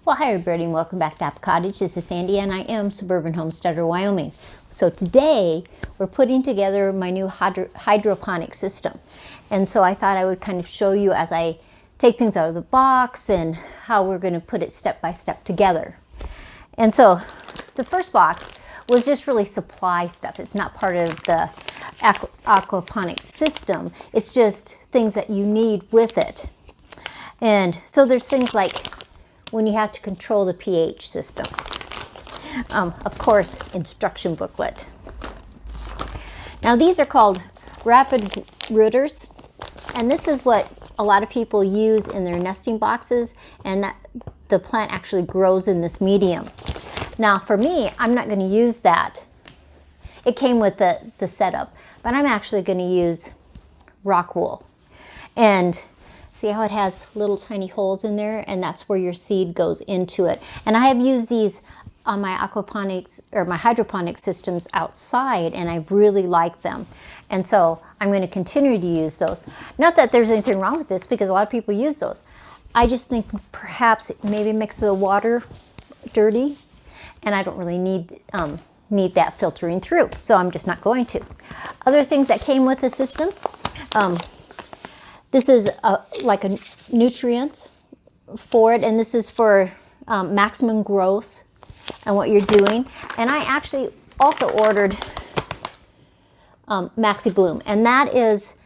Well, hi everybody and welcome back to Apple Cottage. This is Sandy and I am Suburban Homesteader, Wyoming. So today we're putting together my new hydroponic system. And so I thought I would kind of show you as I take things out of the box and how we're going to put it step by step together. And so the first box was just really supply stuff. It's not part of the aquaponics system. It's just things that you need with it. And so there's things like when you have to control the pH system. Of course, instruction booklet. Now these are called rapid rooters, and this is what a lot of people use in their nesting boxes, and that the plant actually grows in this medium. Now for me, I'm not going to use that. It came with the setup, but I'm actually going to use rock wool. And see how it has little tiny holes in there, and that's where your seed goes into it. And I have used these on my aquaponics or my hydroponic systems outside, and I really like them. And so I'm going to continue to use those. Not that there's anything wrong with this, because a lot of people use those. I just think perhaps it maybe makes the water dirty, and I don't really need that filtering through. So I'm just not going to. Other things that came with the system. This is like a nutrients for it, and this is for maximum growth and what you're doing. And I actually also ordered Maxi Bloom, and that is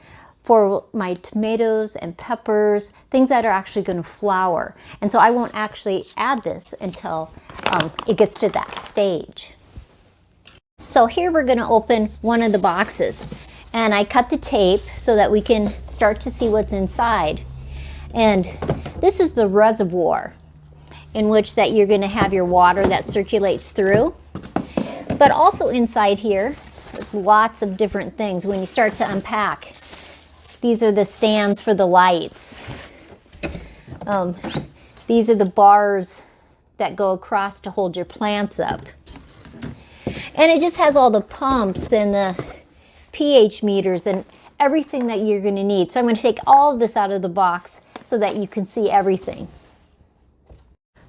for my tomatoes and peppers, things that are actually going to flower. And so I won't actually add this until it gets to that stage. So here we're going to open one of the boxes. And I cut the tape so that we can start to see what's inside. And this is the reservoir in which that you're going to have your water that circulates through. But also inside here, there's lots of different things when you start to unpack. These are the stands for the lights. These are the bars that go across to hold your plants up. And it just has all the pumps and the pH meters and everything that you're going to need. So I'm going to take all of this out of the box so that you can see everything.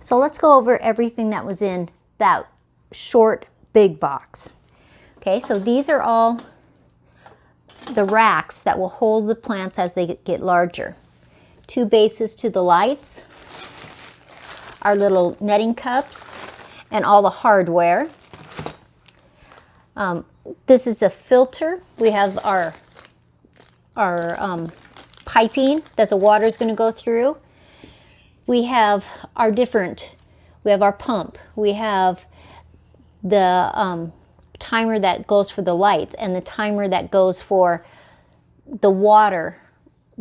So let's go over everything that was in that short big box. Okay, so these are all the racks that will hold the plants as they get larger. 2 bases to the lights, our little netting cups, and all the hardware. This is a filter. We have our piping that the water is going to go through. We have our pump. We have the timer that goes for the lights, and the timer that goes for the water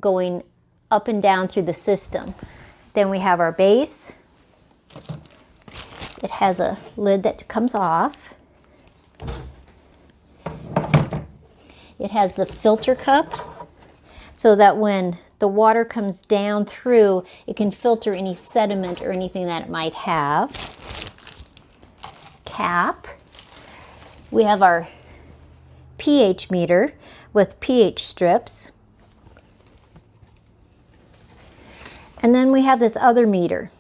going up and down through the system. Then we have our base. It has a lid that comes off. It has the filter cup so that when the water comes down through, it can filter any sediment or anything that it might have. Cap. We have our pH meter with pH strips. And then we have this other meter.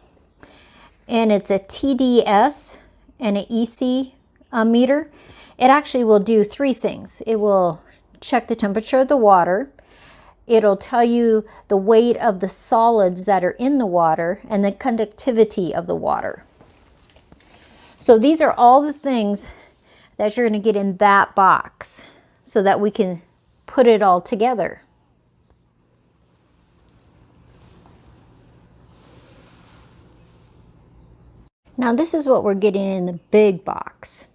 And it's a TDS and an EC meter. It actually will do 3 things. It will check the temperature of the water. It'll tell you the weight of the solids that are in the water and the conductivity of the water. So these are all the things that you're going to get in that box so that we can put it all together. Now this is what we're getting in the big box.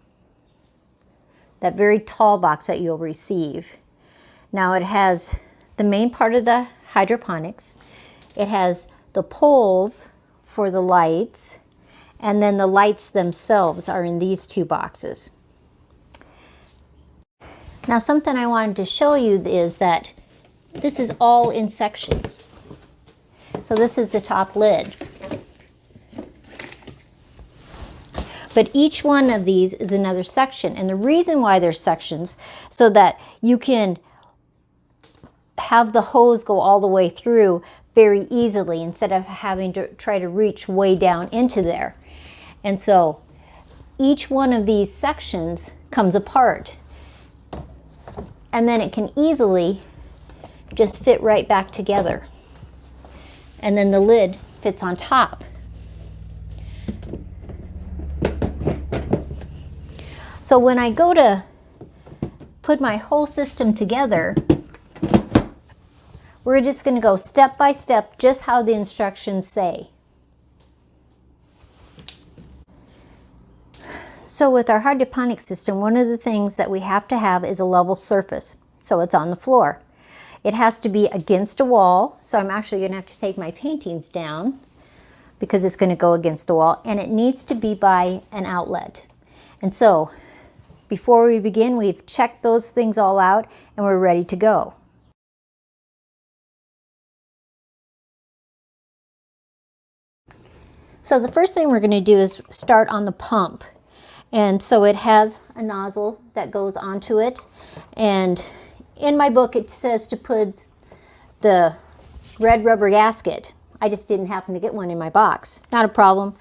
That very tall box that you'll receive. Now it has the main part of the hydroponics. It has the poles for the lights, and then the lights themselves are in these 2 boxes. Now something I wanted to show you is that this is all in sections. So this is the top lid. But each one of these is another section. And the reason why there's sections so that you can have the hose go all the way through very easily instead of having to try to reach way down into there. And so each one of these sections comes apart, and then it can easily just fit right back together. And then the lid fits on top. So when I go to put my whole system together, we're just going to go step by step, just how the instructions say. So with our hydroponic system, one of the things that we have to have is a level surface. So it's on the floor. It has to be against a wall. So I'm actually going to have to take my paintings down because it's going to go against the wall. And it needs to be by an outlet. And so before we begin, we've checked those things all out and we're ready to go. So the first thing we're going to do is start on the pump. And so it has a nozzle that goes onto it. And in my book it says to put the red rubber gasket. I just didn't happen to get one in my box. Not a problem.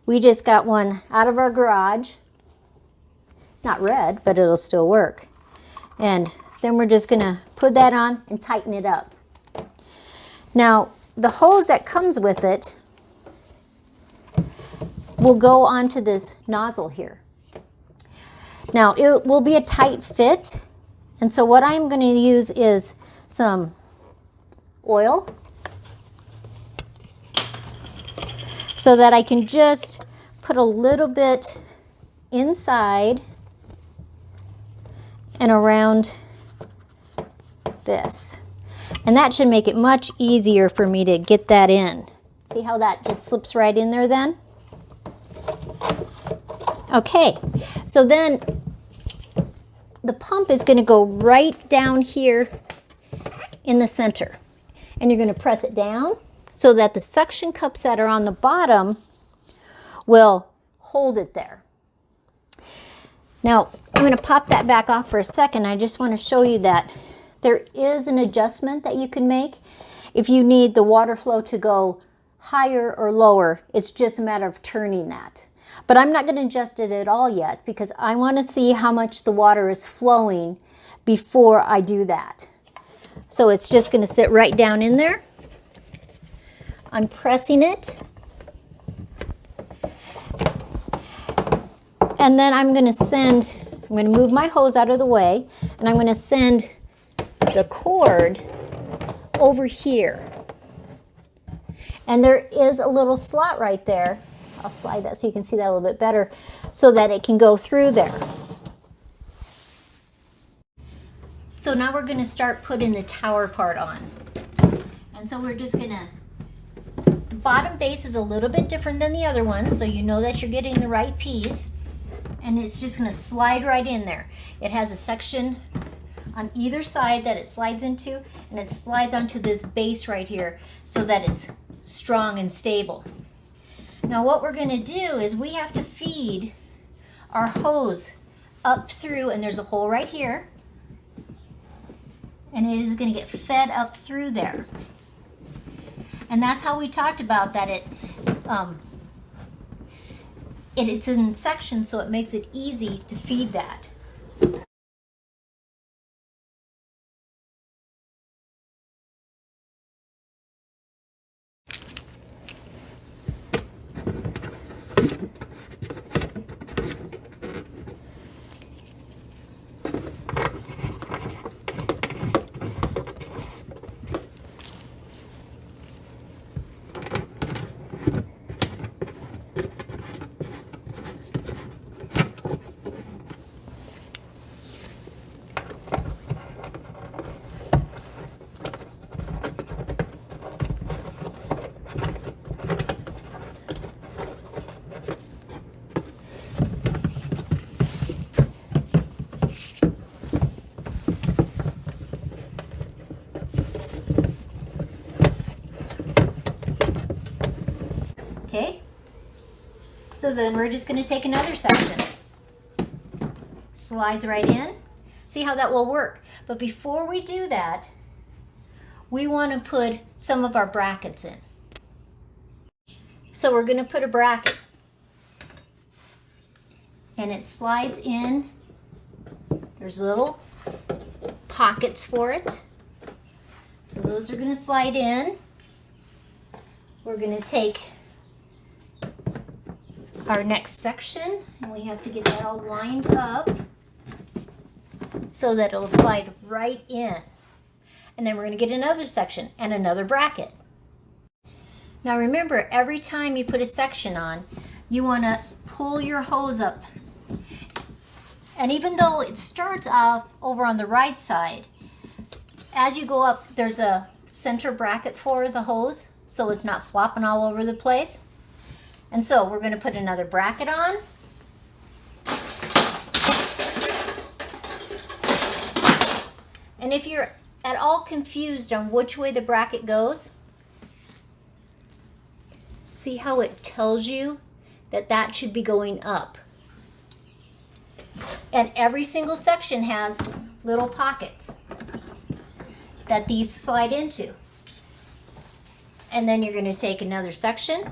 We just got one out of our garage. Not red, but it'll still work. And then we're just going to put that on and tighten it up. Now, the hose that comes with it will go onto this nozzle here. Now, it will be a tight fit, and so what I'm going to use is some oil so that I can just put a little bit inside and around this. And that should make it much easier for me to get that in. See how that just slips right in there then? Okay, so then the pump is going to go right down here in the center. And you're going to press it down so that the suction cups that are on the bottom will hold it there. Now, I'm going to pop that back off for a second. I just want to show you that there is an adjustment that you can make. If you need the water flow to go higher or lower, it's just a matter of turning that. But I'm not going to adjust it at all yet because I want to see how much the water is flowing before I do that. So it's just going to sit right down in there. I'm pressing it. And then I'm going to move my hose out of the way, and I'm going to send the cord over here. And there is a little slot right there. I'll slide that so you can see that a little bit better so that it can go through there. So now we're going to start putting the tower part on. And so we're just going to, the bottom base is a little bit different than the other one, so you know that you're getting the right piece. And it's just going to slide right in there. It has a section on either side that it slides into, and it slides onto this base right here so that it's strong and stable. Now what we're going to do is we have to feed our hose up through, and there's a hole right here, and it is going to get fed up through there. And that's how we talked about that it's in sections, so it makes it easy to feed that. Okay, so then we're just going to take another section. Slides right in. See how that will work. But before we do that, we want to put some of our brackets in. So we're going to put a bracket, and it slides in. There's little pockets for it. So those are going to slide in. We're going to take our next section, and we have to get that all lined up so that it'll slide right in. And then we're going to get another section and another bracket. Now remember, every time you put a section on, you want to pull your hose up. And even though it starts off over on the right side, as you go up, there's a center bracket for the hose, so it's not flopping all over the place. And so we're going to put another bracket on. And if you're at all confused on which way the bracket goes, see how it tells you that that should be going up. And every single section has little pockets that these slide into. And then you're going to take another section.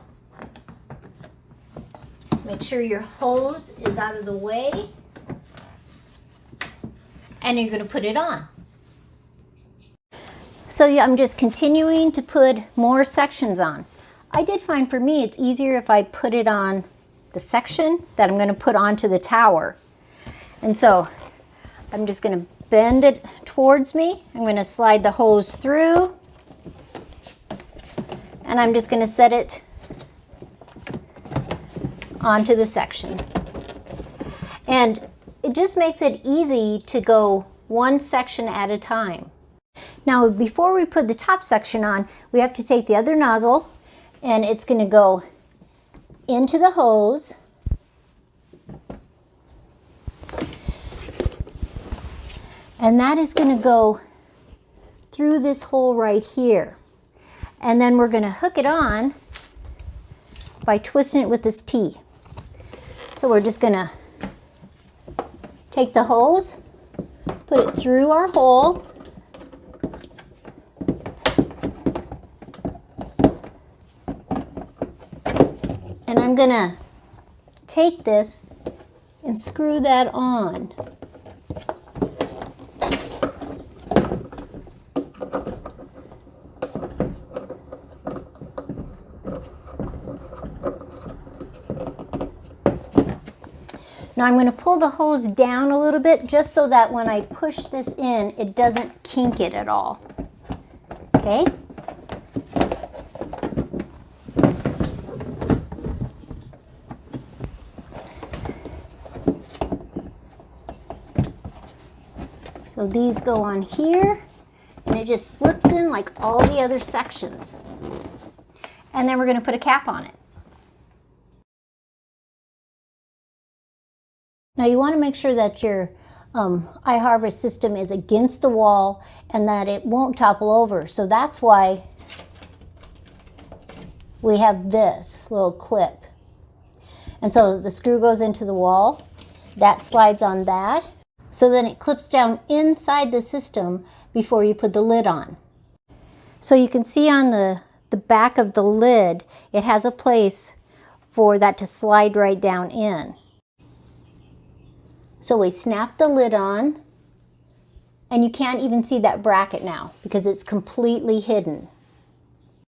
Make sure your hose is out of the way. And you're going to put it on. So yeah, I'm just continuing to put more sections on. I did find for me it's easier if I put it on the section that I'm going to put onto the tower. And so I'm just going to bend it towards me. I'm going to slide the hose through. And I'm just going to set it onto the section. And it just makes it easy to go one section at a time. Now before we put the top section on, we have to take the other nozzle, and it's going to go into the hose. And that is going to go through this hole right here. And then we're going to hook it on by twisting it with this T. So we're just going to take the hose, put it through our hole, and I'm going to take this and screw that on. Now I'm going to pull the hose down a little bit just so that when I push this in, it doesn't kink it at all. Okay? So these go on here, and it just slips in like all the other sections. And then we're going to put a cap on it. Now you want to make sure that your iHarvest system is against the wall and that it won't topple over. So that's why we have this little clip. And so the screw goes into the wall, that slides on that. So then it clips down inside the system before you put the lid on. So you can see on the back of the lid, it has a place for that to slide right down in. So we snap the lid on, and you can't even see that bracket now because it's completely hidden.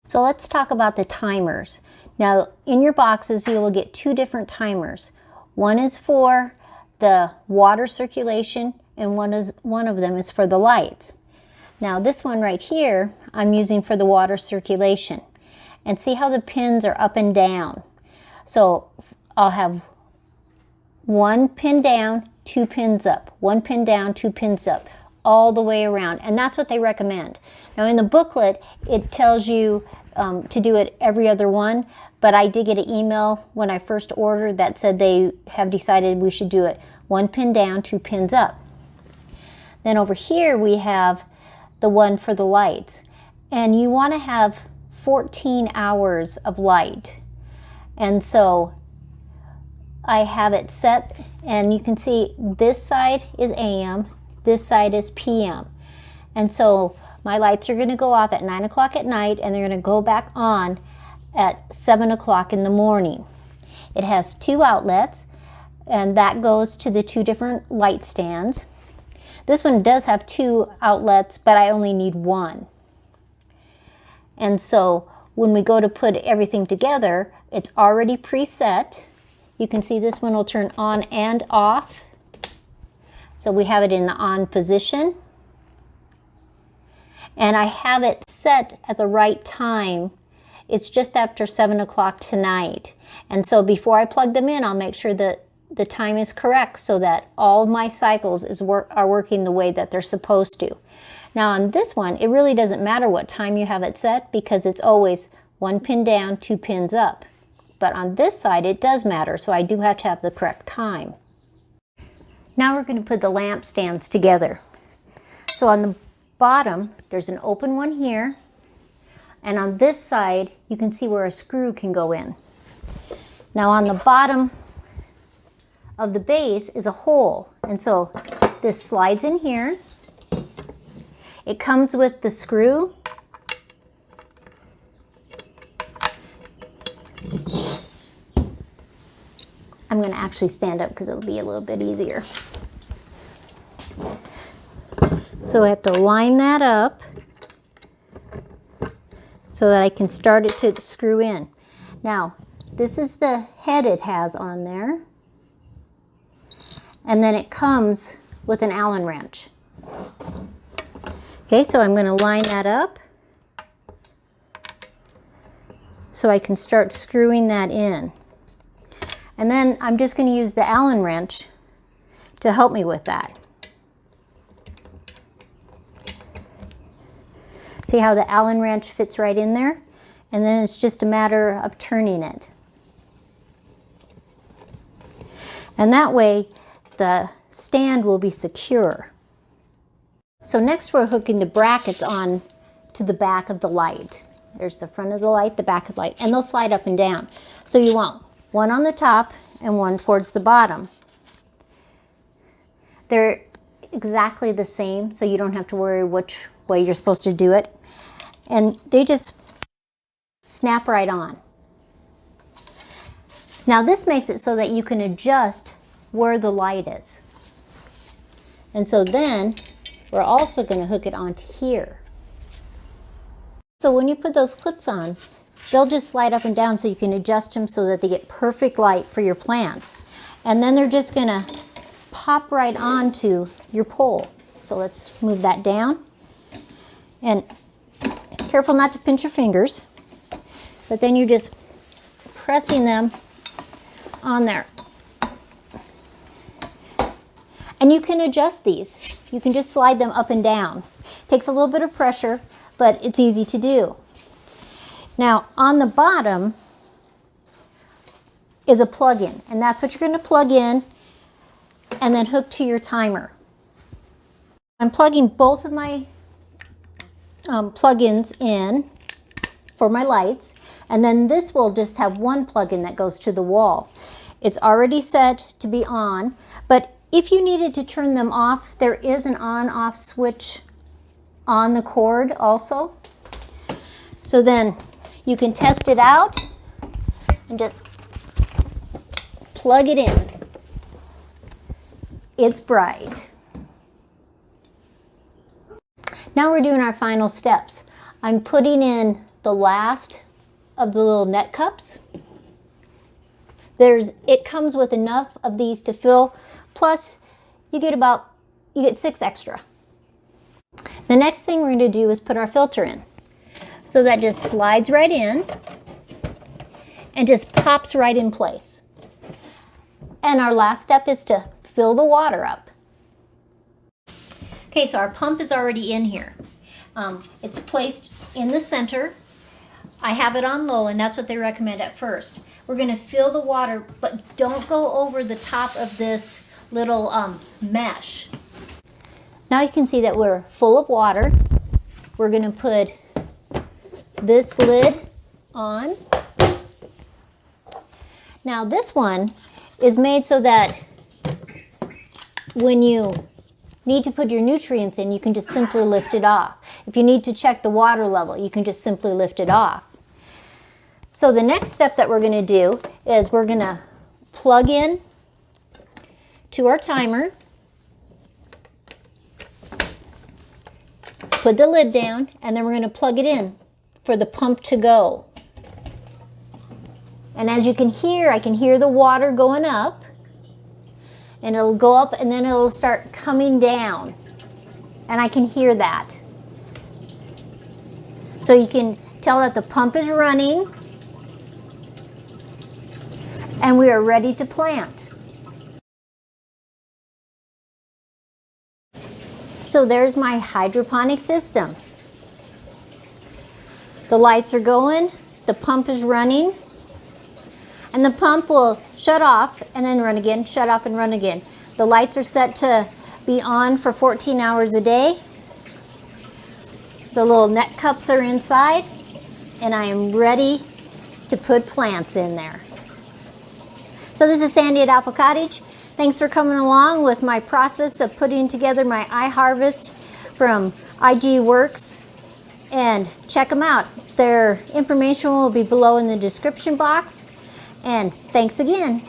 So let's talk about the timers. Now in your boxes you will get two different timers. One is for the water circulation, and one of them is for the lights. Now this one right here I'm using for the water circulation. And see how the pins are up and down. So I'll have one pin down, two pins up, one pin down, two pins up, all the way around. And that's what they recommend. Now in the booklet, it tells you to do it every other one, but I did get an email when I first ordered that said they have decided we should do it one pin down, two pins up. Then over here we have the one for the lights. And you want to have 14 hours of light. And so I have it set, and you can see this side is AM, this side is PM. And so My lights are going to go off at 9 o'clock at night, and they're going to go back on at 7 o'clock in the morning. It has 2 outlets, and that goes to the 2 different light stands. This one does have 2 outlets, but I only need 1. And so when we go to put everything together, it's already preset. You can see this one will turn on and off. So we have it in the on position. And I have it set at the right time. It's just after 7 o'clock tonight. And so before I plug them in, I'll make sure that the time is correct so that all my cycles are working the way that they're supposed to. Now on this one, it really doesn't matter what time you have it set because it's always 1 pin down, 2 pins up. But on this side, it does matter, so I do have to have the correct time. Now we're going to put the lamp stands together. So on the bottom, there's an open one here, and on this side, you can see where a screw can go in. Now on the bottom of the base is a hole, and so this slides in here. It comes with the screw. I'm going to actually stand up because it'll be a little bit easier. So I have to line that up so that I can start it to screw in. Now, this is the head it has on there. And then it comes with an Allen wrench. Okay, so I'm going to line that up so I can start screwing that in. And then I'm just going to use the Allen wrench to help me with that. See how the Allen wrench fits right in there? And then it's just a matter of turning it. And that way the stand will be secure. So next we're hooking the brackets on to the back of the light. There's the front of the light, the back of the light, and they'll slide up and down. So you want one on the top and one towards the bottom. They're exactly the same, so you don't have to worry which way you're supposed to do it. And they just snap right on. Now this makes it so that you can adjust where the light is. And so then we're also going to hook it onto here. So when you put those clips on, they'll just slide up and down so you can adjust them so that they get perfect light for your plants. And then they're just going to pop right onto your pole. So let's move that down. And careful not to pinch your fingers, but then you're just pressing them on there. And you can adjust these. You can just slide them up and down. Takes a little bit of pressure, but it's easy to do. Now on the bottom is a plug-in, and that's what you're going to plug in and then hook to your timer. I'm plugging both of my plug-ins in for my lights, and then this will just have one plug-in that goes to the wall. It's already set to be on, but if you needed to turn them off, there is an on-off switch on the cord also. So then you can test it out and just plug it in. It's bright. Now we're doing our final steps. I'm putting in the last of the little net cups. It comes with enough of these to fill, plus you get 6 extra. The next thing we're going to do is put our filter in. So that just slides right in and just pops right in place. And our last step is to fill the water up. Okay, so our pump is already in here. It's placed in the center. I have it on low, and that's what they recommend at first. We're going to fill the water, but don't go over the top of this little mesh. Now you can see that we're full of water. We're going to put this lid on. Now this one is made so that when you need to put your nutrients in, you can just simply lift it off. If you need to check the water level, you can just simply lift it off. So the next step that we're going to do is we're going to plug in to our timer, put the lid down, and then we're going to plug it in for the pump to go. And as you can hear, I can hear the water going up, and it'll go up and then it'll start coming down, and I can hear that. So you can tell that the pump is running and we are ready to plant. So there's my hydroponic system. The lights are going, the pump is running, and the pump will shut off and then run again, shut off and run again. The lights are set to be on for 14 hours a day. The little net cups are inside, and I am ready to put plants in there. So this is Sandy at Apple Cottage. Thanks for coming along with my process of putting together my iHarvest from IGWorks. And check them out. Their information will be below in the description box. And thanks again.